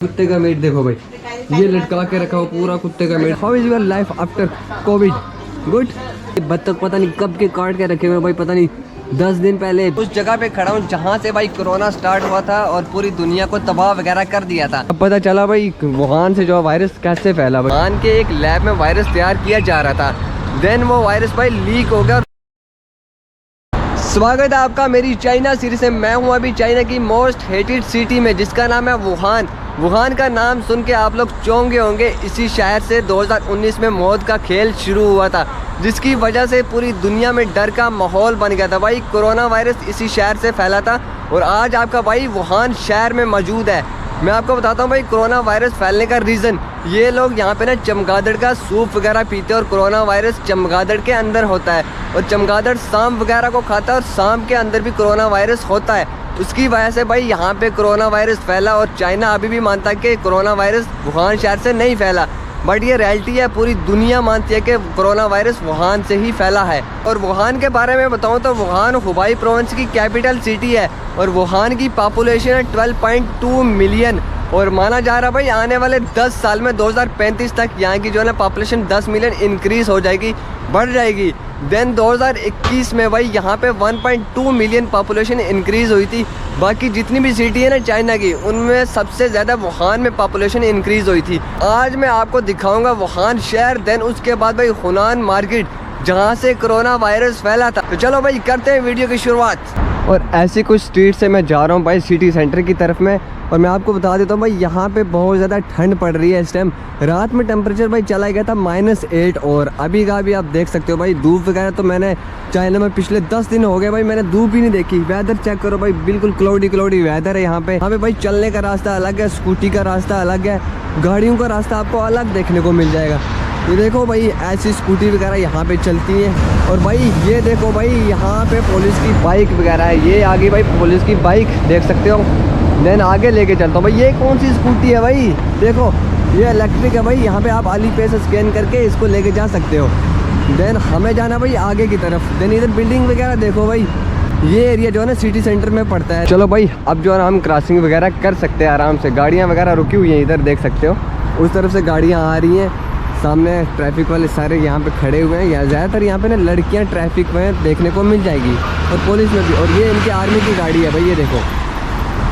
कुत्ते का मीट देखो भाई, ये लटका के रखा हो पूरा कुत्ते का meat. How is your life after Covid? Good. बत्तख पता नहीं कब के काट के रखे हुए भाई, पता नहीं 10 दिन पहले उस जगह पे खड़ा हूँ जहाँ से भाई कोरोना स्टार्ट हुआ था और पूरी दुनिया को तबाह वगैरह कर दिया था। अब पता चला भाई वुहान से जो वायरस कैसे फैला। वुहान के एक लैब में वायरस तैयार किया जा रहा था, देन वो वायरस भाई लीक हो गया। स्वागत है आपका मेरी चाइना सीरीज से। मैं हूँ अभी चाइना की मोस्ट हेटेड सिटी में जिसका नाम है वुहान। वुहान का नाम सुन के आप लोग चौंके होंगे। इसी शहर से 2019 में मौत का खेल शुरू हुआ था, जिसकी वजह से पूरी दुनिया में डर का माहौल बन गया था। भाई कोरोना वायरस इसी शहर से फैला था और आज आपका भाई वुहान शहर में मौजूद है। मैं आपको बताता हूँ भाई कोरोना वायरस फैलने का रीज़न। ये लोग यहाँ पे ना चमगादड़ का सूप वगैरह पीते हैं और कोरोना वायरस चमगादड़ के अंदर होता है और चमगादड़ सांप वगैरह को खाता है और सांप के अंदर भी कोरोना वायरस होता है। उसकी वजह से भाई यहाँ पे कोरोना वायरस फैला और चाइना अभी भी मानता है कि कोरोना वायरस वुहान शहर से नहीं फैला, बट ये रियलिटी है। पूरी दुनिया मानती है कि कोरोना वायरस वुहान से ही फैला है। और वुहान के बारे में बताऊं तो वुहान हुबाई प्रोविंस की कैपिटल सिटी है और वुहान की पॉपुलेशन है 12.2 मिलियन और माना जा रहा है भाई आने वाले 10 साल में 2035 तक यहाँ की जो है ना पॉपुलेशन 10 मिलियन इंक्रीज हो जाएगी, बढ़ जाएगी। देन 2021 में भाई यहाँ पे 1.2 मिलियन पॉपुलेशन इंक्रीज़ हुई थी। बाकी जितनी भी सिटी है ना चाइना की, उनमें सबसे ज़्यादा वुहान में पॉपुलेशन इंक्रीज़ हुई थी। आज मैं आपको दिखाऊंगा वुहान शहर, देन उसके बाद भाई हुनान मार्केट जहाँ से कोरोना वायरस फैला था। तो चलो भाई करते हैं वीडियो की शुरुआत। और ऐसी कुछ स्ट्रीट से मैं जा रहा हूँ भाई सिटी सेंटर की तरफ में। और मैं आपको बता देता हूँ भाई यहाँ पे बहुत ज़्यादा ठंड पड़ रही है इस टाइम। रात में टेम्परेचर भाई चला गया था -8 और अभी का भी आप देख सकते हो भाई धूप वगैरह तो मैंने चाइना में पिछले 10 दिन हो गए भाई मैंने धूप ही नहीं देखी। वेदर चेक करो भाई, बिल्कुल क्लाउडी वेदर है यहाँ पे भाई चलने का रास्ता अलग है, स्कूटी का रास्ता अलग है, गाड़ियों का रास्ता आपको अलग देखने को मिल जाएगा। ये देखो भाई ऐसी स्कूटी वगैरह यहाँ पे चलती हैं। और भाई ये देखो भाई यहाँ पे पुलिस की बाइक वगैरह है, ये आगे भाई पुलिस की बाइक देख सकते हो। देन आगे लेके चलता हूँ भाई, ये कौन सी स्कूटी है भाई, देखो ये इलेक्ट्रिक है भाई। यहाँ पे आप अलीपे से स्कैन करके इसको लेके जा सकते हो। देन हमें जाना भाई आगे की तरफ। देन इधर बिल्डिंग वगैरह देखो भाई, ये एरिया जो है ना सिटी सेंटर में पड़ता है। चलो भाई अब जो है ना हम क्रॉसिंग वगैरह कर सकते हैं आराम से। गाड़ियाँ वगैरह रुकी हुई हैं, इधर देख सकते हो उस तरफ से गाड़ियाँ आ रही हैं। सामने ट्रैफिक वाले सारे यहाँ पे खड़े हुए हैं। या ज़्यादातर यहाँ पे ना लड़कियाँ ट्रैफिक में देखने को मिल जाएगी और पुलिस में भी। और ये इनकी आर्मी की गाड़ी है भाई, ये देखो।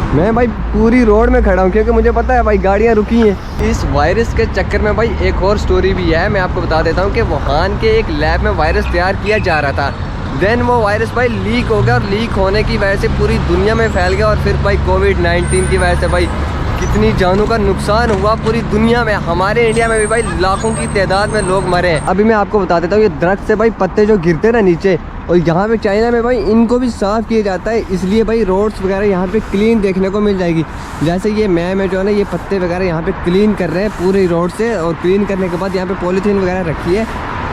मैं भाई पूरी रोड में खड़ा हूँ क्योंकि मुझे पता है भाई गाड़ियाँ रुकी हैं। इस वायरस के चक्कर में भाई एक और स्टोरी भी है, मैं आपको बता देता हूँ कि वुहान के एक लैब में वायरस तैयार किया जा रहा था। देन वो वायरस भाई लीक हो गया और लीक होने की वजह से पूरी दुनिया में फैल गया और फिर भाई कोविड-19 की वजह से भाई कितनी जानों का नुकसान हुआ पूरी दुनिया में। हमारे इंडिया में भी भाई लाखों की तादाद में लोग मरे हैं। अभी मैं आपको बता देता हूँ, ये दरख्त से भाई पत्ते जो गिरते ना नीचे, और यहाँ पे चाइना में भाई इनको भी साफ़ किया जाता है, इसलिए भाई रोड्स वगैरह यहाँ पे क्लीन देखने को मिल जाएगी। जैसे ये मैं जो है ना ये पत्ते वगैरह यहाँ पे क्लीन कर रहे हैं पूरी रोड से, और क्लीन करने के बाद यहाँ पे पॉलीथीन वगैरह रखी है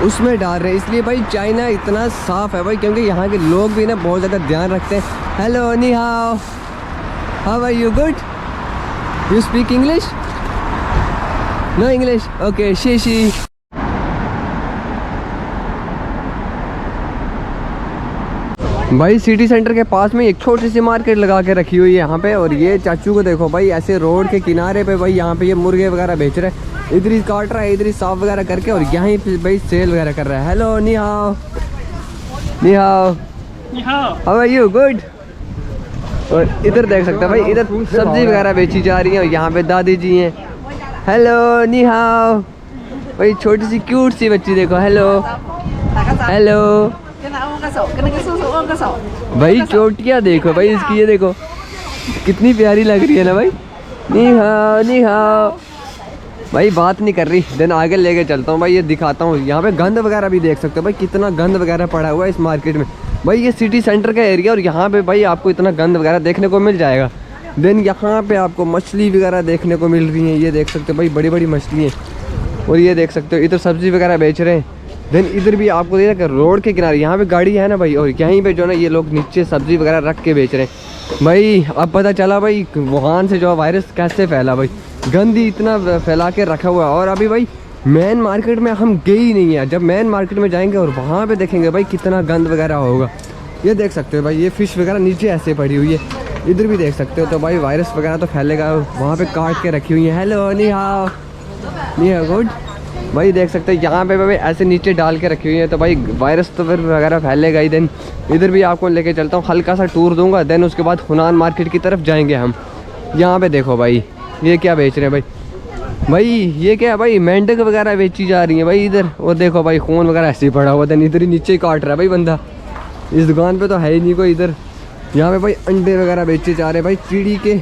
उसमें डाल रहे हैं। इसलिए भाई चाइना इतना साफ़ है भाई, क्योंकि यहाँ के लोग भी ना बहुत ज़्यादा ध्यान रखते हैं। हेलो नी हाउ, how are you? Good. You speak English? No English? Okay, शी। भाई सिटी सेंटर के पास में एक छोटी सी मार्केट लगा के रखी हुई है यहाँ पे। और ये चाचू को देखो भाई ऐसे रोड के किनारे पे भाई यहाँ पे ये मुर्गे वगैरह बेच रहे हैं। इधर ही काट रहा है, इधर ही साफ वगैरह करके और यहीं पे भाई सेल वगैरह कर रहा है। हेलो नी हाउ, नी हाउ, हाउ आर यू? गुड। और इधर देख सकते हो भाई इधर सब्जी वगैरह बेची जा रही है और यहाँ पे दादी जी हैं। हेलो नी हाउ। भाई छोटी सी क्यूट सी बच्ची देखो, हेलो हेलो। भाई चोटियाँ देखो भाई इसकी, ये देखो कितनी प्यारी लग रही है ना भाई। नी हाउ नी हाउ। भाई बात नहीं कर रही। देन आगे लेके चलता हूँ भाई, ये दिखाता हूँ। यहाँ पे गंद वगैरह भी देख सकते हो भाई, कितना गंद वगैरह पड़ा हुआ है इस मार्केट में। भाई ये सिटी सेंटर का एरिया और यहाँ पे भाई आपको इतना गंद वगैरह देखने को मिल जाएगा। देन यहाँ पे आपको मछली वगैरह देखने को मिल रही है, ये देख सकते हो भाई बड़ी बड़ी मछली हैं। और ये देख सकते हो इधर सब्जी वगैरह बेच रहे हैं। देन इधर भी आपको देख रोड के किनारे यहाँ पे गाड़ी है ना भाई, और यहीं पे जो ना ये लोग नीचे सब्जी वगैरह रख के बेच रहे हैं। भाई अब पता चला भाई वुहान से जो वायरस कैसे फैला। भाई गंदी इतना फैला के रखा हुआ है। और अभी भाई मेन मार्केट में हम गए ही नहीं है। जब मेन मार्केट में जाएंगे और वहाँ पे देखेंगे भाई कितना गंद वगैरह होगा। ये देख सकते हो भाई ये फ़िश वगैरह नीचे ऐसे पड़ी हुई है। इधर भी देख सकते हो। तो भाई वायरस वगैरह तो फैलेगा। वहाँ पे काट के रखी हुई है। हेलो नी हाउ, नी हाउ गुड। भाई देख सकते हो यहाँ पे भाई ऐसे नीचे डाल के रखी हुई है। तो भाई वायरस तो फिर वगैरह फैलेगा ही। देन इधर भी आपको लेके चलता हूँ, हल्का सा टूर दूंगा। देन उसके बाद हुनान मार्केट की तरफ जाएंगे हम। यहाँ पे देखो भाई ये क्या बेच रहे हैं भाई ये क्या है भाई, मेंढक वगैरह बेची जा रही है भाई इधर। वो देखो भाई खून वगैरह ऐसे ही पड़ा हुआ था, इधर ही नीचे ही काट रहा है भाई बंदा। इस दुकान पे तो है ही नहीं कोई इधर। यहाँ पे भाई अंडे वगैरह बेचे जा रहे हैं भाई, चिड़ी के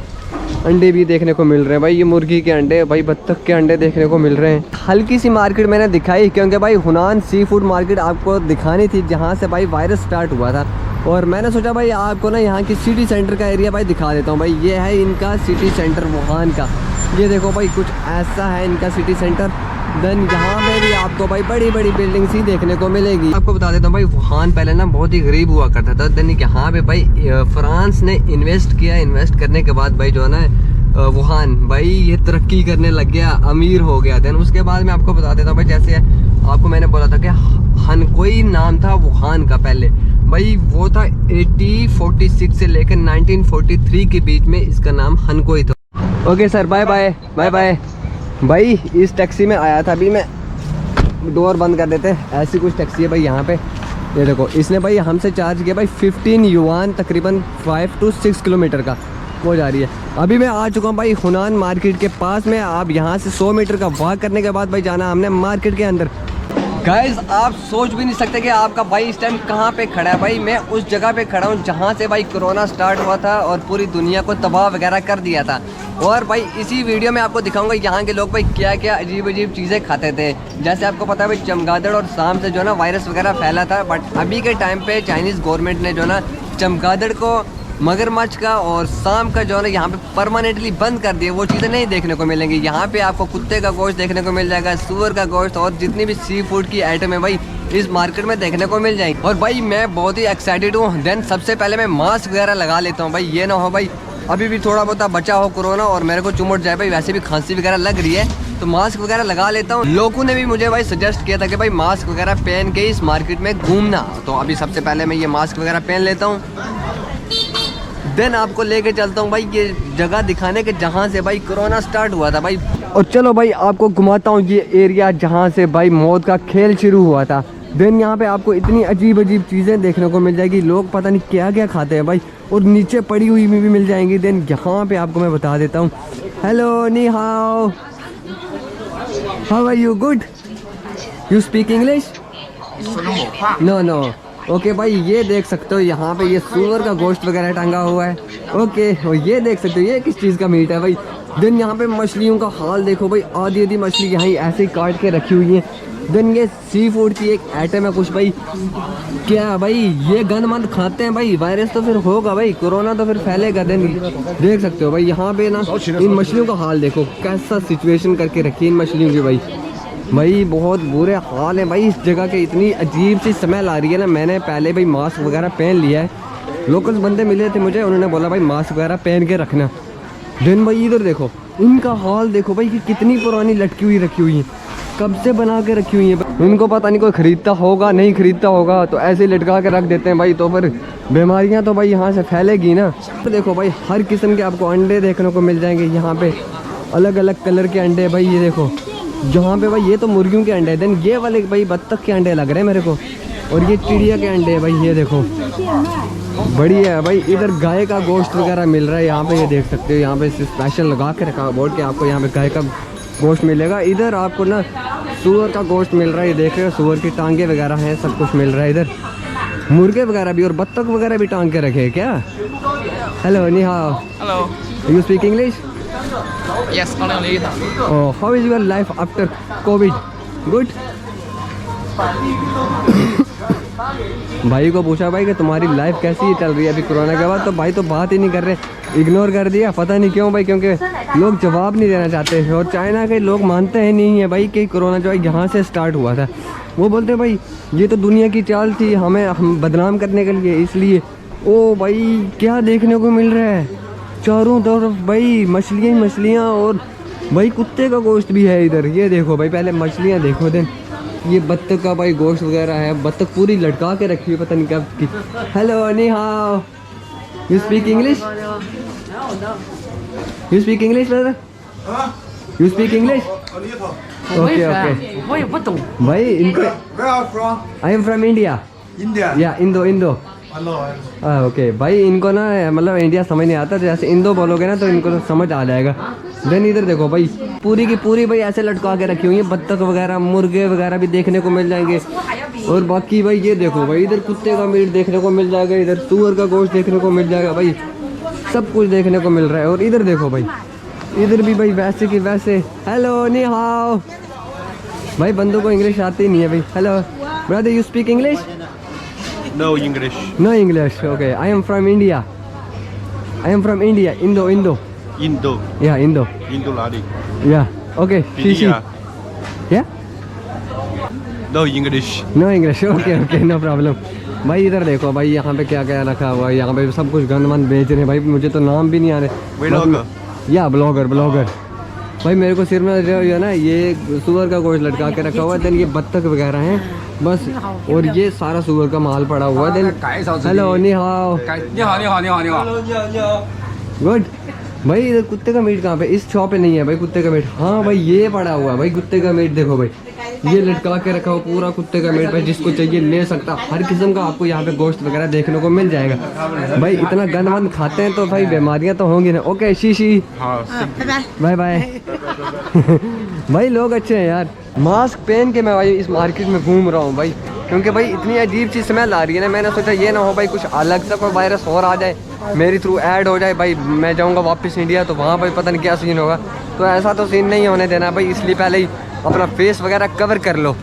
अंडे भी देखने को मिल रहे हैं भाई। ये मुर्गी के अंडे, भाई बत्तख के अंडे देखने को मिल रहे हैं। हल्की सी मार्केट मैंने दिखाई क्योंकि भाई हुनान सी फूड मार्केट आपको दिखानी थी जहाँ से भाई वायरस स्टार्ट हुआ था। और मैंने सोचा भाई आपको ना यहाँ की सिटी सेंटर का एरिया भाई दिखा देता हूँ। भाई ये है इनका सिटी सेंटर वुहान का। ये देखो भाई कुछ ऐसा है इनका सिटी सेंटर। देन यहाँ पे भी आपको भाई बड़ी बड़ी बिल्डिंग्स ही देखने को मिलेगी। आपको बता देता हूँ भाई वुहान पहले ना बहुत ही गरीब हुआ करता था। देन यहाँ पे भाई फ्रांस ने इन्वेस्ट किया। इन्वेस्ट करने के बाद भाई जो है ना वुहान भाई ये तरक्की करने लग गया, अमीर हो गया। देन उसके बाद मैं आपको बता देता हूँ भाई, जैसे आपको मैंने बोला था कि हनकोई नाम था वुहान का पहले भाई, वो था 1846 से लेकर 1943 के बीच में इसका नाम हनकोई था। Okay sir, bye bye bye bye. भाई इस टैक्सी में आया था अभी मैं, डोर बंद कर देते हैं। ऐसी कुछ टैक्सी है भाई यहाँ पे। ये देखो इसने भाई हमसे चार्ज किया भाई 15 युआन, तकरीबन 5 to 6 किलोमीटर का वो जा रही है। अभी मैं आ चुका हूँ भाई हुनान मार्केट के पास में। आप यहाँ से 100 मीटर का वॉक करने के बाद भाई जाना हमने मार्केट के अंदर। गाइज आप सोच भी नहीं सकते कि आपका भाई इस टाइम कहाँ पे खड़ा है। भाई मैं उस जगह पे खड़ा हूँ जहाँ से भाई कोरोना स्टार्ट हुआ था और पूरी दुनिया को तबाह वगैरह कर दिया था। और भाई इसी वीडियो में आपको दिखाऊंगा यहाँ के लोग भाई क्या क्या अजीब अजीब चीज़ें खाते थे। जैसे आपको पता है भाई चमगादड़ और सांप से जो ना वायरस वगैरह फैला था। बट अभी के टाइम पे चाइनीज़ गवर्नमेंट ने जो ना चमगादड़ को, मगरमच्छ का और सांप का जो है ना यहाँ पे परमानेंटली बंद कर दिए। वो चीज़ें नहीं देखने को मिलेंगी। यहाँ पे आपको कुत्ते का गोश्त देखने को मिल जाएगा, सूअर का गोश्त और जितनी भी सी फूड की आइटम है भाई इस मार्केट में देखने को मिल जाएगी। और भाई मैं बहुत ही एक्साइटेड हूँ। देन सबसे पहले मैं मास्क वगैरह लगा लेता हूँ भाई, ये ना हो भाई अभी भी थोड़ा बहुत बचा हो कोरोना और मेरे को चुमट जाए भाई। वैसे भी खांसी वगैरह लग रही है तो मास्क वगैरह लगा लेता हूँ। लोगों ने भी मुझे भाई सजेस्ट किया था कि भाई मास्क वगैरह पहन के इस मार्केट में घूमना। तो अभी सबसे पहले मैं ये मास्क वगैरह पहन लेता हूँ। देन आपको लेके चलता हूँ भाई ये जगह दिखाने के जहाँ से भाई कोरोना स्टार्ट हुआ था भाई। और चलो भाई आपको घुमाता हूँ ये एरिया जहाँ से भाई मौत का खेल शुरू हुआ था। देन यहाँ पे आपको इतनी अजीब अजीब चीज़ें देखने को मिल जाएगी। लोग पता नहीं क्या क्या खाते हैं भाई, और नीचे पड़ी हुई भी मिल जाएंगी। देन यहाँ पे आपको मैं बता देता हूँ। हेलो नी हाउ, how are you? Good. You speak English? No no. Okay भाई ये देख सकते हो यहाँ पे ये सूअर का गोश्त वगैरह टंगा हुआ है। ओके और ये देख सकते हो ये किस चीज़ का मीट है भाई। देन यहाँ पे मछलियों का हाल देखो भाई, आधी आधी मछली यहाँ ऐसे ही काट के रखी हुई है। देन ये सी फूड की एक आइटम है कुछ भाई, क्या भाई ये गंद मंद खाते हैं भाई, वायरस तो फिर होगा भाई, कोरोना तो फिर फैलेगा। देन देख सकते हो भाई यहाँ पे ना इन मछलियों का हाल देखो, कैसा सिचुएशन करके रखी है इन मछलियों की भाई। भाई बहुत बुरे हाल है भाई इस जगह के, इतनी अजीब सी स्मेल आ रही है ना। मैंने पहले भाई मास्क वगैरह पहन लिया है। लोकल बंदे मिले थे मुझे, उन्होंने बोला भाई मास्क वगैरह पहन के रखना। देन भाई इधर देखो इनका हाल देखो भाई कि कितनी पुरानी लटकी हुई रखी हुई है, कब से बना के रखी हुई है। उनको पता नहीं कोई ख़रीदता होगा नहीं ख़रीदता होगा तो ऐसे लटका के रख देते हैं भाई। तो फिर बीमारियां तो भाई यहाँ से फैलेगी ना। तो देखो भाई हर किस्म के आपको अंडे देखने को मिल जाएंगे यहाँ पे, अलग अलग कलर के अंडे भाई। ये देखो जहाँ पे भाई ये तो मुर्गियों के अंडे हैं। देन ये वाले भाई बत्तख के अंडे लग रहे हैं मेरे को, और ये चिड़िया के अंडे हैं भाई। ये देखो बढ़िया है भाई। इधर गाय का गोश्त वगैरह मिल रहा है यहाँ पे, ये देख सकते हो। यहाँ पे स्पेशल लगा के रखा बोर्ड के आपको यहाँ पे गाय का गोश्त मिलेगा। इधर आपको ना सूअर का गोश्त मिल रहा है, ये देख रहे हो सूअर की टांगे वगैरह हैं, सब कुछ मिल रहा है। इधर मुर्गे वगैरह भी और बत्तख वगैरह भी टांग के रखे हैं क्या। हेलो नी how, hello, you speak English? Yes, only. Oh, how is your life after COVID? Good? भाई को पूछा भाई कि तुम्हारी लाइफ कैसी चल रही है अभी कोरोना के बाद, तो भाई तो बात ही नहीं कर रहे, इग्नोर कर दिया। पता नहीं क्यों भाई, क्योंकि लोग जवाब नहीं देना चाहते। और चाइना के लोग मानते हैं नहीं है भाई कि कोरोना जो है यहाँ से स्टार्ट हुआ था। वो बोलते हैं भाई ये तो दुनिया की चाल थी, हम बदनाम करने के लिए, इसलिए। ओ भाई क्या देखने को मिल रहा है चारों तरफ भाई, मछलियाँ मछलियाँ, और भाई कुत्ते का गोश्त भी है इधर। ये देखो भाई पहले मछलियाँ देखो। देन ये बत्तख का भाई गोश्त वगैरह है, बत्तख पूरी लटका के रखी है पता नहीं कब की। हेलो नी how, You speak English? You speak English, brother? You speak English? Okay, okay. 我也不懂。 भाई इनको Where are you from? I am from India. India. या इंदो Hello. ओके भाई इनको ना मतलब इंडिया समझ नहीं आता, तो जैसे इंदो बोलोगे ना तो इनको तो समझ आ जाएगा। देन इधर देखो भाई पूरी की पूरी भाई ऐसे लटका के रखी हुई है, बत्तख वगैरह मुर्गे वगैरह भी देखने को मिल जाएंगे। और बाकी भाई ये देखो भाई इधर कुत्ते का मीट देखने को मिल जाएगा, इधर सूअर का गोश्त देखने को मिल जाएगा भाई, सब कुछ देखने को मिल रहा है। और इधर देखो भाई इधर भी भाई वैसे की वैसे। हेलो नी हाउ भाई, बंदों को इंग्लिश आती नहीं है भाई। Hello brother, you speak English? No English. No English. Okay, I am from India. I am from India. Indo. Indo. Yeah, Indo. Indo lari. Yeah. Okay. She. India. Yeah. No English. No English. Okay. No problem. भाई इधर देखो भाई यहाँ पे क्या क्या रखा हुआ है, यहाँ पे सब कुछ गंद मंद बेच रहे हैं भाई, मुझे तो नाम भी नहीं आ रहे। Vlogger. या ब्लॉगर भाई, मेरे को सिर में जो है ना ये सुअर का गोश्त लटका के रखा हुआ है, देन ये बत्तख वगैरह हैं बस, और ये सारा सुअर का माल पड़ा हुआ है। देन हेलो नी हाउ 你好，你好，你好，你好。 गुड भाई। इधर कुत्ते का मीट कहाँ पे? इस शॉप पे नहीं है भाई कुत्ते का मीट। हाँ भाई ये पड़ा हुआ है भाई कुत्ते का मीट, देखो भाई ये लटका के रखा हुआ पूरा कुत्ते का मीट भाई, जिसको चाहिए ले सकता, हर किस्म का आपको यहाँ पे गोश्त वगैरह देखने को मिल जाएगा भाई। इतना गंद वंद खाते हैं तो भाई बीमारियाँ तो होंगी ना। ओके शीशी बाय बाय। भाई लोग अच्छे हैं यार। मास्क पहन के मैं भाई इस मार्केट में घूम रहा हूँ भाई, क्योंकि भाई इतनी अजीब सी स्मेल आ रही है ना, मैंने सोचा ये ना हो भाई कुछ अलग सा कोई वायरस और आ जाए, मेरी थ्रू ऐड हो जाए भाई, मैं जाऊंगा वापस इंडिया तो वहाँ भाई पता नहीं क्या सीन होगा। तो ऐसा तो सीन नहीं होने देना भाई, इसलिए पहले ही अपना फेस वगैरह कवर कर लो।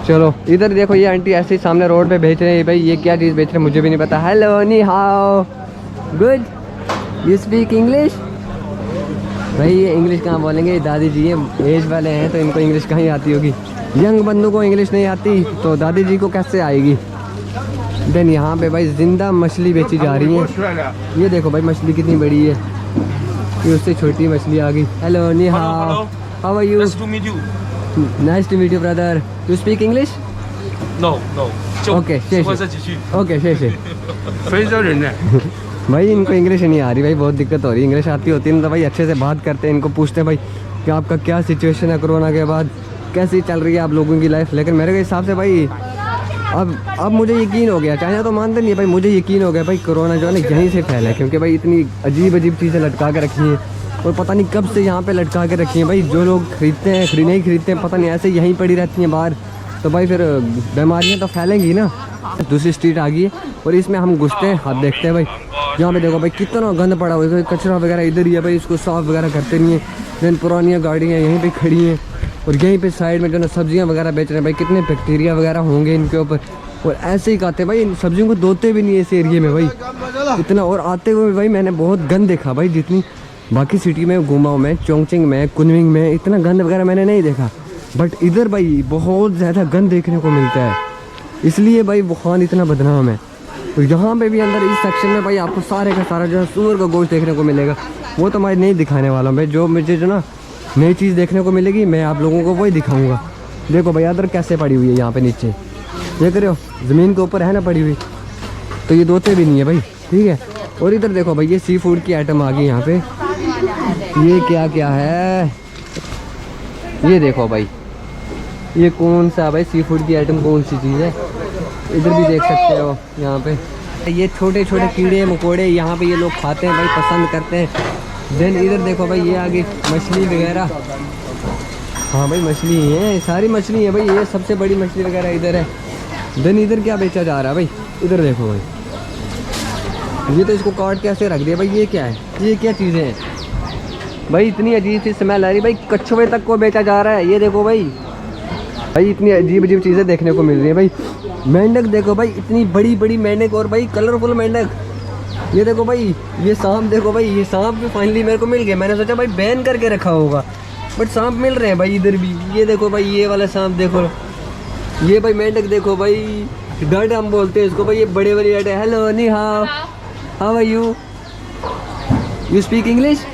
चलो इधर देखो ये आंटी ऐसे ही सामने रोड पे बेच रहे हैं भाई, ये क्या चीज़ बेच रहे हैं मुझे भी नहीं पता। हेलो नी how good, you speak English? भाई ये इंग्लिश कहाँ बोलेंगे, दादी जी ये एज वाले हैं तो इनको इंग्लिश कहाँ ही आती होगी। यंग बंदों को इंग्लिश नहीं आती तो दादी जी को कैसे आएगी। देन यहाँ पे भाई जिंदा मछली बेची जा रही है, ये देखो भाई मछली कितनी बड़ी है, ये उससे छोटी मछली आ गई। हेलो नी how are you? Nice to meet you. Nice to meet you brother, you speak English? No. Okay 谢谢 继续。 okay 谢谢। 非洲人呢？ भाई इनको इंग्लिश नहीं आ रही भाई, बहुत दिक्कत हो रही है। इंग्लिश आती होती है ना तो भाई अच्छे से बात करते हैं, इनको पूछते हैं भाई कि आपका क्या सिचुएशन है कोरोना के बाद, कैसी चल रही है आप लोगों की लाइफ। लेकिन मेरे हिसाब से भाई अब मुझे यकीन हो गया, चाहे तो मानते नहीं भाई, मुझे यकीन हो गया भाई कोरोना जो है ना यहीं से फैला है, क्योंकि भाई इतनी अजीब चीज़ें लटका के रखी हैं और पता नहीं कब से यहाँ पे लटका के रखी हैं भाई। जो लोग खरीदते हैं नहीं खरीदते हैं पता नहीं, ऐसे यहीं पड़ी रहती हैं बाहर, तो भाई फिर बीमारियाँ तो फैलेंगी ना। दूसरी स्ट्रीट आ गई है और इसमें हम घुसते हैं, आप देखते हैं भाई यहाँ पे देखो भाई कितना गंद पड़ा हुआ है, कचरा वगैरह इधर ही है भाई, इसको साफ़ वगैरह करते नहीं है। देन पुरानी गाड़ियाँ यहीं पे खड़ी हैं और यहीं पे साइड में जो ना सब्जियाँ वगैरह बेच रहे हैं भाई, कितने बैक्टीरिया वगैरह होंगे इनके ऊपर, और ऐसे ही खाते भाई, इन सब्जियों को धोते भी नहीं है इस एरिए में भाई इतना। और आते हुए भाई मैंने बहुत गंद देखा भाई, जितनी बाकी सिटी में घूमा हूँ मैं, चोंगचिंग में, कुनमिंग में इतना गंद वगैरह मैंने नहीं देखा, बट इधर भाई बहुत ज़्यादा गंद देखने को मिलता है, इसलिए भाई वुहान इतना बदनाम है। तो यहाँ पे भी अंदर इस सेक्शन में भाई आपको सारे का सारा जो है सूअर का गोश्त देखने को मिलेगा, वो तो मैं नहीं दिखाने वाला हूँ भाई। जो मुझे जो ना नई चीज़ देखने को मिलेगी मैं आप लोगों को वही दिखाऊंगा। देखो भाई अदर कैसे पड़ी हुई है यहाँ पे नीचे, देख रहे हो ज़मीन के ऊपर है ना पड़ी हुई, तो ये धोते भी नहीं है भाई, ठीक है। और इधर देखो भाई ये सी फूड की आइटम आ गई यहाँ पे, ये क्या क्या है ये देखो भाई, ये कौन सा भाई सी फूड की आइटम कौन सी चीज़ है, इधर भी देख सकते हो यहाँ पे ये छोटे छोटे कीड़े मकोड़े यहाँ पे ये लोग खाते हैं भाई, पसंद करते हैं। देन इधर देखो भाई ये आगे मछली वगैरह, हाँ भाई मछली ही है, सारी मछली है भाई, ये सबसे बड़ी मछली वगैरह इधर है। देन इधर क्या बेचा जा रहा है भाई, इधर देखो भाई, ये तो इसको काट के ऐसे रख दिया भाई, ये क्या है, ये क्या चीज़ें हैं भाई, इतनी अजीब सी स्मेल आ रही भाई, कछुए तक को बेचा जा रहा है। ये देखो भाई इतनी अजीब चीज़ें देखने को मिल रही है भाई। मेंढक देखो भाई, इतनी बड़ी बड़ी मेंढक, और भाई कलरफुल मेंढक। ये देखो भाई ये सांप देखो भाई, ये सांप भी फाइनली मेरे को मिल गया, मैंने सोचा भाई बैन करके रखा होगा, बट सांप मिल रहे हैं भाई इधर भी। ये देखो भाई ये वाला सांप देखो, ये भाई मेंढक देखो भाई, डट हम बोलते हैं इसको भाई, ये बड़े बड़े डट है। हेलो नी how are you? You speak English?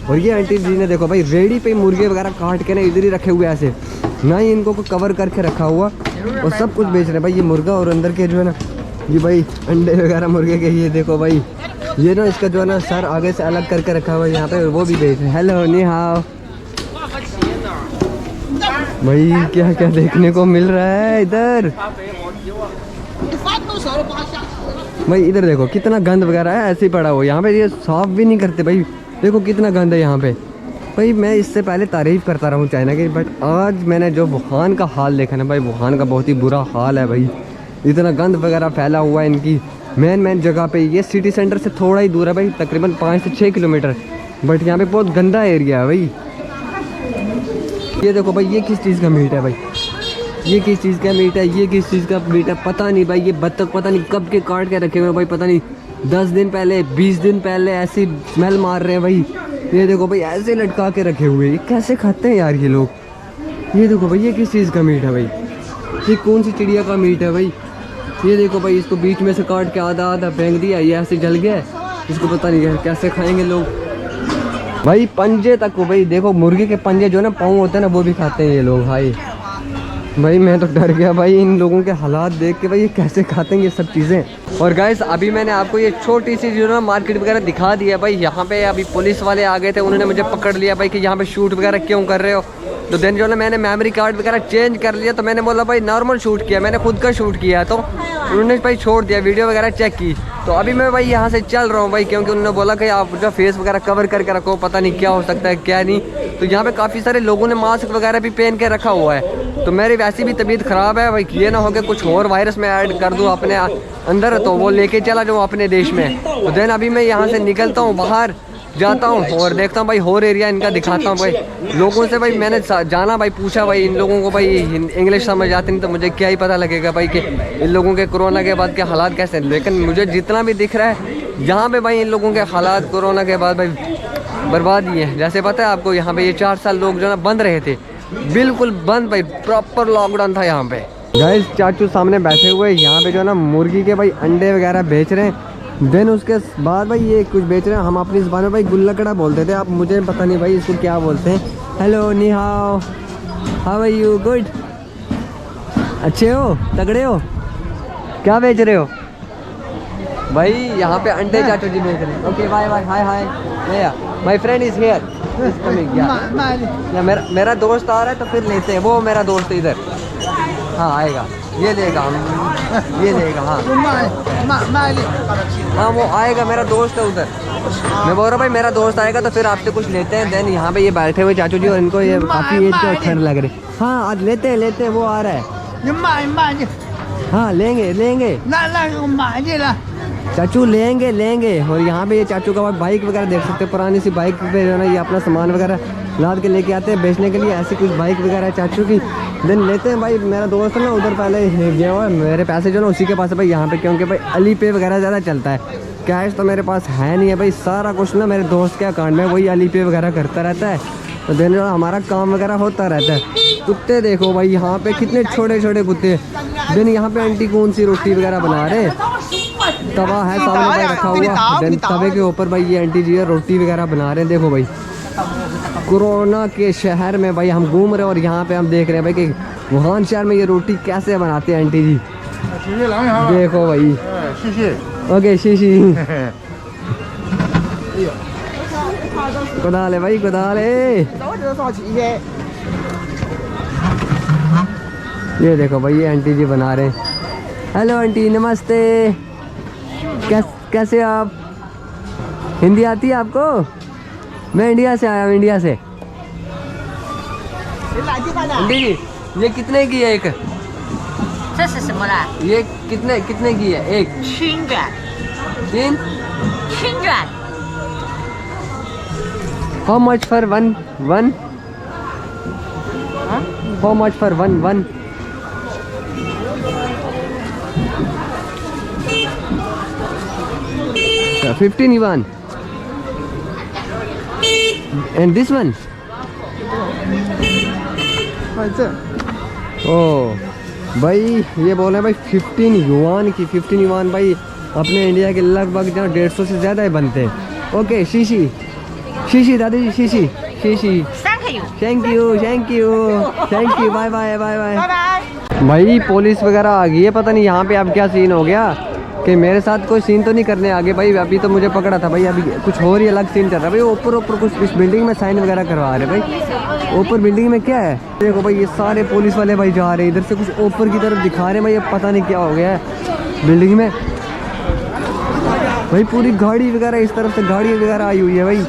और ये आंटी जी ने देखो भाई रेडी पे मुर्गे वगैरह काट के ना इधर ही रखे हुए ऐसे, ना ही इनको को कवर करके रखा हुआ, और सब कुछ बेच रहे हैं भाई। ये मुर्गा और अंदर के जो है ना ये भाई अंडे वगैरह मुर्गे के, ये देखो भाई, ये ना इसका जो है ना सर आगे से अलग करके रखा हुआ है यहाँ पे, वो भी बेच रहे हैं। हेलो नी हाओ भाई, क्या क्या देखने को मिल रहा है इधर भाई। इधर देखो कितना गंद वगैरह है ऐसे ही पड़ा हुआ यहाँ पे, ये साफ भी नहीं करते भाई। देखो कितना गंद है यहाँ पे भाई। मैं इससे पहले तारीफ़ करता रहा हूँ चाइना की, बट आज मैंने जो वुहान का हाल देखा ना भाई, वुहान का बहुत ही बुरा हाल है भाई। इतना गंद वगैरह फैला हुआ है इनकी मेन जगह पे। ये सिटी सेंटर से थोड़ा ही दूर है भाई, तकरीबन 5 से 6 किलोमीटर, बट यहाँ पे बहुत गंदा एरिया है भाई। ये देखो भाई, ये किस चीज़ का मीट है भाई, ये किस चीज़ का मीट है, ये किस चीज़ का मीट है पता नहीं भाई। ये बत्तख पता नहीं कब के काट के रखे हुए हैं भाई, पता नहीं 10 दिन पहले 20 दिन पहले ऐसी स्मेल मार रहे हैं भाई। ये देखो भाई ऐसे लटका के रखे हुए, ये कैसे खाते हैं यार ये लोग। ये देखो भाई, ये किस चीज़ का मीट है भाई, ये कौन सी चिड़िया का मीट है भाई। ये देखो भाई, इसको बीच में से काट के आधा आधा फेंक दिया, ये ऐसे जल गया है, इसको पता नहीं है कैसे खाएंगे लोग भाई। पंजे तक को भाई देखो, मुर्गे के पंजे जो ना पाँव होते हैं ना, वो भी खाते हैं ये लोग भाई। भाई मैं तो डर गया भाई इन लोगों के हालात देख के भाई, ये कैसे खाते हैं ये सब चीज़ें। और गाइस अभी मैंने आपको ये छोटी सी जो ना मार्केट वगैरह दिखा दी है भाई। यहाँ पे अभी पुलिस वाले आ गए थे, उन्होंने मुझे पकड़ लिया भाई कि यहाँ पे शूट वगैरह क्यों कर रहे हो। तो देन जो ना मैंने मेमोरी कार्ड वगैरह चेंज कर लिया, तो मैंने बोला भाई नॉर्मल शूट किया, मैंने खुद का शूट किया, तो उन्होंने भाई छोड़ दिया, वीडियो वगैरह चेक की। तो अभी मैं भाई यहाँ से चल रहा हूँ भाई, क्योंकि उन्होंने बोला कि आप जो फेस वगैरह कवर करके रखो, पता नहीं क्या हो सकता है क्या नहीं। तो यहाँ पे काफ़ी सारे लोगों ने मास्क वगैरह भी पहन के रखा हुआ है। तो मेरी वैसी भी तबीयत ख़राब है भाई, ये ना हो कि कुछ और वायरस में ऐड कर दूँ अपने अंदर, तो वो लेके चला जाऊँ अपने देश में। तो देन अभी मैं यहाँ से निकलता हूँ, बाहर जाता हूँ और देखता हूँ भाई और एरिया इनका दिखाता हूँ भाई लोगों से। भाई मैंने जाना भाई, पूछा भाई इन लोगों को भाई इंग्लिश समझ आती नहीं, तो मुझे क्या ही पता लगेगा भाई कि इन लोगों के कोरोना के बाद के हालात कैसे हैं। लेकिन मुझे जितना भी दिख रहा है यहाँ पे भाई, इन लोगों के हालात कोरोना के बाद भाई बर्बाद ही है। जैसे पता है आपको, यहाँ पे ये 4 साल लोग जो ना बंद रहे थे, बिल्कुल बंद भाई, प्रॉपर लॉकडाउन था यहाँ पे। गाइस चाचू सामने बैठे हुए यहाँ पे जो ना मुर्गी के भाई अंडे वगैरह बेच रहे हैं। देन उसके बाद भाई ये कुछ बेच रहे हैं, हम अपनी ज़बान में भाई गुल्लकड़ा बोलते थे, आप मुझे पता नहीं भाई इसको क्या बोलते हैं। हेलो नी हाओ, हाउ आर यू, गुड, अच्छे हो, तगड़े हो, क्या बेच रहे हो भाई। यहाँ पे अंडे चाचू जी बेच रहे हैं। Okay bye bye, hi hi, my friend is here, मेरा दोस्त आ रहा है तो फिर लेते हैं। वो मेरा दोस्त इधर, हाँ आएगा, ये लेगा, ये लेगा, हाँ हाँ वो आएगा, मेरा दोस्त है उधर। मैं बोल रहा भाई मेरा दोस्त आएगा तो फिर आपसे कुछ लेते हैं। देन यहाँ पे ये बैठे हुए चाचू जी, और इनको ये काफ़ी एज के अच्छे लग रहे। हाँ आज लेते हैं, वो आ रहा है। हाँ लेंगे चाचू, लेंगे। और यहाँ पे ये चाचू का बाइक वगैरह देख सकते हैं, पुरानी सी बाइक पे जो है ना ये अपना सामान वगैरह लाद के लेके आते हैं बेचने के लिए। ऐसी कुछ बाइक वगैरह है चाचू की। देन लेते हैं भाई। मेरा दोस्त है ना उधर पहले गया हुआ है, मेरे पैसे जो ना उसी के पास है भाई यहाँ पे, क्योंकि भाई अली पे वगैरह ज़्यादा चलता है, कैश तो मेरे पास है नहीं है भाई। सारा कुछ ना मेरे दोस्त के अकाउंट में, वही अली पे वगैरह करता रहता है। तो देन जो हमारा काम वगैरह होता रहता है। कुत्ते देखो भाई यहाँ पे कितने छोटे छोटे कुत्ते। देन यहाँ पे आंटी कौन सी रोटी वगैरह बना रहे, तवा है सामने भाई रखा हुआ। देन तवे के ऊपर भाई ये आंटी जी रोटी वगैरह बना रहे हैं। देखो भाई कोरोना के शहर में भाई हम घूम रहे हैं, और यहाँ पे हम देख रहे हैं भाई कि वुहान शहर में ये रोटी कैसे बनाते हैं आंटी जी। देखो भाई, ओके शीशी, कुदाल है भाई, कुदाल है। ये देखो भाई ये आंटी जी बना रहे हैं। हेलो आंटी, नमस्ते, कैसे आप? हिंदी आती है आपको? मैं इंडिया से आया हूँ, इंडिया से। आंटी जी ये कितने की है एक? ये कितने की है एक? 3 How much for one? How much for one? So 15 yuan. And this one? Oh, भाई ये बोल रहे हैं भाई 15 युआन की। 15 युआन भाई अपने इंडिया के लगभग जो 150 से ज़्यादा ही बनते हैं। ओके शीशी दादी जी, शीशी। Thank you, bye bye. भाई पुलिस वगैरह आ गई है, पता नहीं यहाँ पे अब क्या सीन हो गया। कि मेरे साथ कोई सीन तो नहीं करने आगे भाई। अभी तो मुझे पकड़ा था भाई, अभी कुछ और ही अलग सीन चल रहा है भाई। ऊपर ऊपर कुछ इस बिल्डिंग में साइन वगैरह करवा रहे भाई। ऊपर बिल्डिंग में क्या है देखो भाई, ये सारे पुलिस वाले भाई जा रहे हैं इधर से, कुछ ऊपर की तरफ दिखा रहे हैं भाई। अब पता नहीं क्या हो गया है बिल्डिंग में भाई। पूरी गाड़ी वगैरह इस तरफ से गाड़ी वगैरह आई हुई है भाई।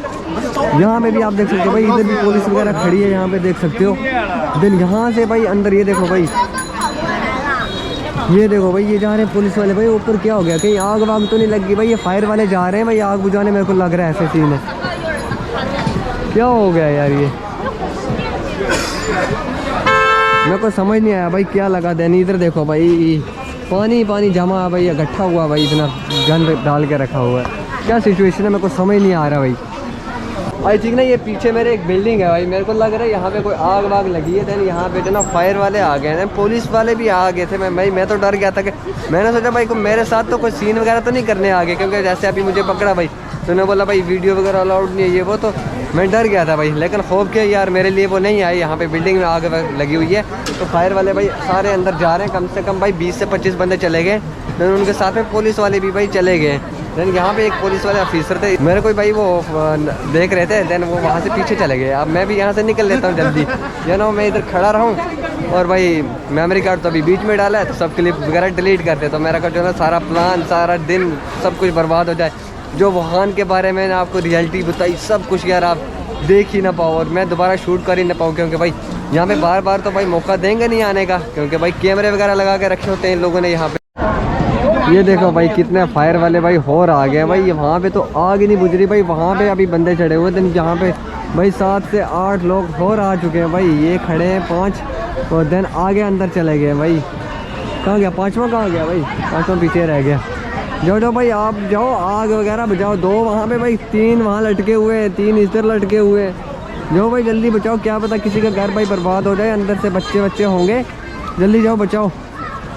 यहाँ पे भी आप देख सकते हो भाई, इधर भी पुलिस वगैरह खड़ी है, यहाँ पे देख सकते हो। देन यहाँ से भाई अंदर ये देखो भाई, ये देखो भाई, ये जा रहे हैं पुलिस वाले भाई। ऊपर क्या हो गया, कहीं आग वाग तो नहीं लग गई भाई? ये फायर वाले जा रहे हैं भाई आग बुझाने, मेरे को लग रहा है ऐसे सीन है। क्या हो गया यार, ये मेरे को समझ नहीं आया भाई क्या लगा देनी। इधर देखो भाई, पानी पानी जमा भाई, इकट्ठा हुआ भाई, इतना गंद डाल के रखा हुआ है। क्या सिचुएशन है मेरे को समझ नहीं आ रहा भाई। आई थिंक ना ये पीछे मेरे एक बिल्डिंग है भाई, मेरे को लग रहा है यहाँ पे कोई आग वाग लगी है। देन यहाँ पे जो ना फायर वाले आ गए हैं, पुलिस वाले भी आ गए थे। मैं तो डर गया था कि मैंने सोचा भाई को मेरे साथ तो कोई सीन वगैरह तो नहीं करने आ गए, क्योंकि जैसे अभी मुझे पकड़ा भाई तो उन्होंने बोला भाई वीडियो वगैरह अलाउड नहीं है ये वो, तो मैं डर गया था भाई। लेकिन खौफ के यार मेरे लिए वो नहीं आई। यहाँ पे बिल्डिंग में आग लगी हुई है तो फायर वाले भाई सारे अंदर जा रहे हैं। कम से कम भाई 20 से 25 बंदे चले गए। देन उनके साथ में पुलिस वाले भी भाई चले गए। देन यहाँ पे एक पुलिस वाले ऑफिसर थे, मेरे को भाई वो देख रहे थे। देन वो वहाँ से पीछे चले गए। अब मैं भी यहाँ से निकल लेता हूँ जल्दी, यू नो। मैं इधर खड़ा रहूँ और भाई मेमोरी कार्ड तो अभी बीच में डाला है, तो सब क्लिप वगैरह डिलीट करते, तो मेरा जो ना सारा प्लान, सारा दिन सब कुछ बर्बाद हो जाए। जो वुहान के बारे में आपको रियलिटी बताई सब कुछ यार आप देख ही ना पाओ, और मैं दोबारा शूट कर ही ना पाऊँ, क्योंकि भाई यहाँ पे बार बार तो भाई मौका देंगे नहीं आने का, क्योंकि भाई कैमरे वगैरह लगा के रखे होते हैं इन लोगों ने यहाँ पे। ये देखो भाई कितने फायर वाले भाई और आ गए भाई। वहाँ पे तो आग ही नहीं बुझ रही भाई, वहाँ पे अभी बंदे चढ़े हुए थे। यहाँ पे भाई 7 से 8 लोग और आ चुके हैं भाई। ये खड़े हैं 5, और देन आगे अंदर चले गए भाई। कहाँ गया पाँचवा, कहाँ गया भाई? पाँचवा पीछे रह गया। जाओ भाई आप जाओ, आग वगैरह बचाओ। 2 वहाँ पे भाई, 3 वहाँ लटके हुए हैं, 3 इधर लटके हुए हैं। जाओ भाई जल्दी बचाओ, क्या पता किसी का घर भाई बर्बाद हो जाए, अंदर से बच्चे होंगे। जल्दी जाओ बचाओ।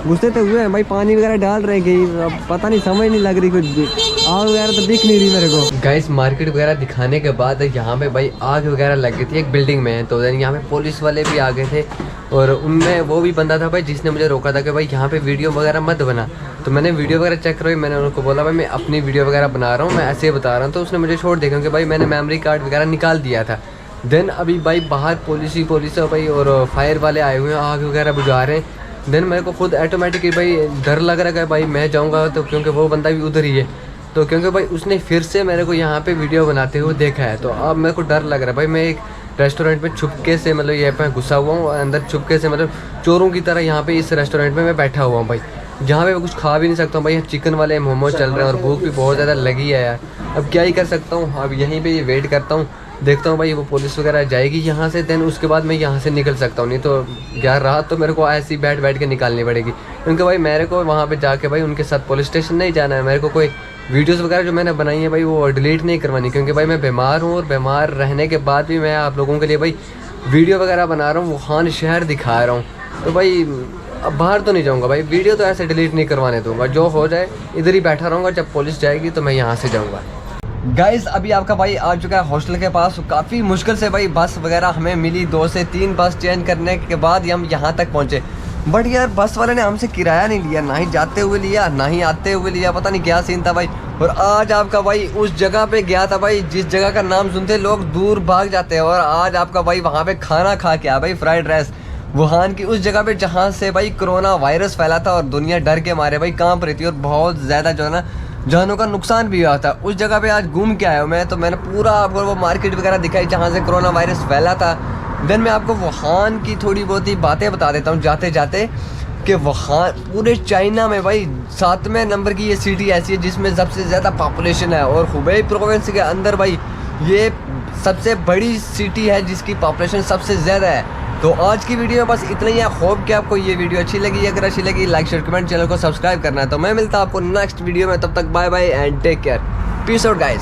घुसे तो हुए हैं भाई, पानी वगैरह डाल रहे हैं, पता नहीं समझ नहीं लग रही कुछ भी। आग वगैरह तो दिख नहीं रही मेरे को। गाइस मार्केट वगैरह दिखाने के बाद यहाँ पे भाई आग वगैरह लग गई थी एक बिल्डिंग में, तो यहाँ पे पुलिस वाले भी आ गए थे। और उनमें वो भी बंदा था भाई जिसने मुझे रोका था कि भाई यहाँ पे वीडियो वगैरह मत बना। तो मैंने वीडियो वगैरह चेक करवाई, मैंने उनको बोला भाई मैं अपनी वीडियो वगैरह बना रहा हूँ, मैं ऐसे ही बता रहा हूँ। तो उसने मुझे छोड़ दिया, क्योंकि भाई मैंने मेमोरी कार्ड वगैरह निकाल दिया था। देन अभी भाई बाहर पुलिस भाई और फायर वाले आए हुए हैं, आग वगैरह बुझा रहे हैं। देन मेरे को खुद ऑटोमेटिकली भाई डर लग रहा है भाई मैं जाऊँगा तो, क्योंकि वो बंदा भी उधर ही है। तो क्योंकि भाई उसने फिर से मेरे को यहाँ पे वीडियो बनाते हुए देखा है, तो अब मेरे को डर लग रहा है भाई। मैं एक रेस्टोरेंट में छुपके से मतलब यहाँ पे घुसा हुआ हूँ, अंदर छुपके से मतलब चोरों की तरह यहाँ पे इस रेस्टोरेंट में मैं बैठा हुआ हूँ भाई, जहाँ पे मैं कुछ खा भी नहीं सकता हूँ भाई। चिकन वाले मोमोज चल रहे हैं और भूख भी बहुत ज़्यादा लगी है यार। अब क्या ही कर सकता हूँ, अब यहीं पर वेट करता हूँ, देखता हूँ भाई वो पुलिस वगैरह जाएगी यहाँ से। देन उसके बाद मैं यहाँ से निकल सकता हूँ, नहीं तो यार रात तो मेरे को ऐसे ही बैठ के निकालनी पड़ेगी, क्योंकि भाई मेरे को वहाँ पे जाके भाई उनके साथ पुलिस स्टेशन नहीं जाना है। मेरे को कोई वीडियोस वगैरह जो मैंने बनाई है भाई वो डिलीट नहीं करवानी, क्योंकि भाई मैं बीमार हूँ, और बीमार रहने के बाद भी मैं आप लोगों के लिए भाई वीडियो वगैरह बना रहा हूँ, वुहान शहर दिखा रहा हूँ। तो भाई अब बाहर तो नहीं जाऊँगा भाई, वीडियो तो ऐसे डिलीट नहीं करवाने दूँगा, जो हो जाए इधर ही बैठा रहूँगा। जब पुलिस जाएगी तो मैं यहाँ से जाऊँगा। गाइस अभी आपका भाई आ चुका है हॉस्टल के पास। काफ़ी मुश्किल से भाई बस वगैरह हमें मिली, 2 से 3 बस चेंज करने के बाद हम यहाँ तक पहुँचे। बट यार बस वाले ने हमसे किराया नहीं लिया, ना ही जाते हुए लिया ना ही आते हुए लिया, पता नहीं क्या सीन था भाई। और आज आपका भाई उस जगह पे गया था भाई जिस जगह का नाम सुनते लोग दूर भाग जाते हैं, और आज आपका भाई वहाँ पे खाना खा के आया भाई, फ्राइड राइस, वुहान की उस जगह पे जहाँ से भाई कोरोना वायरस फैला था और दुनिया डर के मारे भाई कांप रही थी, और बहुत ज़्यादा जो है ना जानों का नुकसान भी हुआ था। उस जगह पे आज घूम के आया हूँ मैं, तो मैंने पूरा आपको वो मार्केट वगैरह दिखाई जहाँ से कोरोना वायरस फैला था। देन मैं आपको वुहान की थोड़ी बहुत ही बातें बता देता हूँ जाते जाते, कि वुहान पूरे चाइना में भाई 7वें नंबर की ये सिटी ऐसी है जिसमें सबसे ज़्यादा पॉपुलेशन है, और हुबेई प्रोविंस के अंदर भाई ये सबसे बड़ी सिटी है जिसकी पॉपुलेशन सबसे ज़्यादा है। तो आज की वीडियो में बस इतना ही है। होप कि आपको ये वीडियो अच्छी लगी। अगर अच्छी लगी लाइक शेयर कमेंट, चैनल को सब्सक्राइब करना है। तो मैं मिलता हूँ आपको नेक्स्ट वीडियो में, तब तक bye bye and take care, peace out guys.